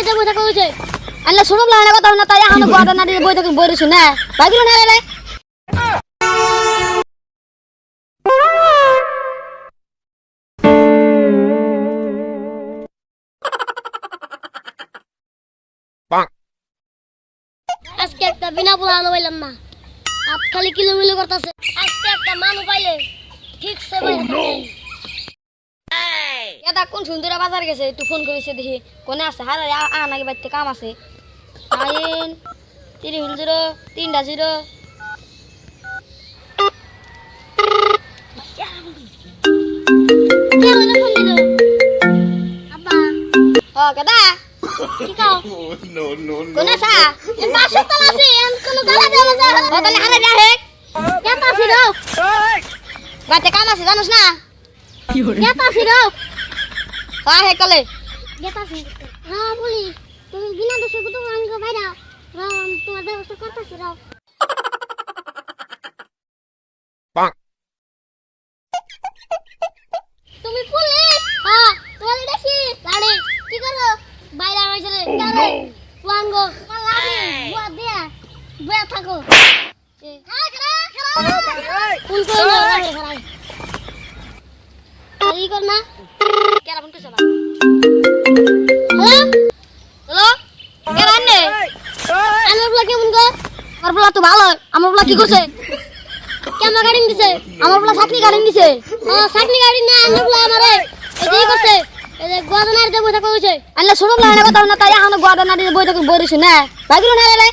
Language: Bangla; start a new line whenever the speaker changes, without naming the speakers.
নাড়িতে বই থাকা হয়েছে আনলে ছোট প্লানের কথা না তাই এখন গোয়াদা নাড়িতে বই থাকুন বই রয়েছে না বাইগুলো না রে আজকে একটা বিনা পোলানো পাইলাম না হাত খালি কিলোমিলো করতেছে আজকে একটা মানু পাইলে ঠিক সে এটা কোন সুন্দরা বাজার গেছে একটু ফোন করেছে দেখি কোনে আছে হারে নাকি বাড়িতে কাম আছে 9 3 3 0 কেদা কি কাও কোনে সা এন বাসা তলাসি এন কোন জায়গা দেব যা ও তাহলে হারে যা হে কেতা ছিড়ো বাড়িতে কাম আছে জানোস না কেতা ছিড়ো হ্যাঁ হে কলে কেতা ছিড়ো হ্যাঁ বলি তুমি বিনা দোষে কত আমি গো বাইরা রাম তোমার ব্যবস্থা করতেছি রাও তুমি পুলিশ হ্যাঁ তোমার দেখি গাড়ি কি করো বাইরে আইছে রে গাড়ি ওয়াঙ্গো লাড়ি বুয়া দিয়া বুয়া থাকো হ্যাঁ কোন কোন রাখে খারাই এই কর না কেরা ফোন করছ হ্যালো হ্যালো কেরা নে আমার বলা কেমন গো আমার বলা তো ভালো আমার বলা কি করছে কেমন গাড়ি দিছে আমার বলা চাকরি গাড়ি দিছে চাকরি গাড়ি না আমার বলা আমারে এই করছে এই যে গোয়াদা নাড়িতে বই থাকা হইছে আনলে ছোট প্লানের কথা না তাই এখন গোয়াদা নাড়িতে বই থাকুন বই রয়েছে না বাইগুলো না রে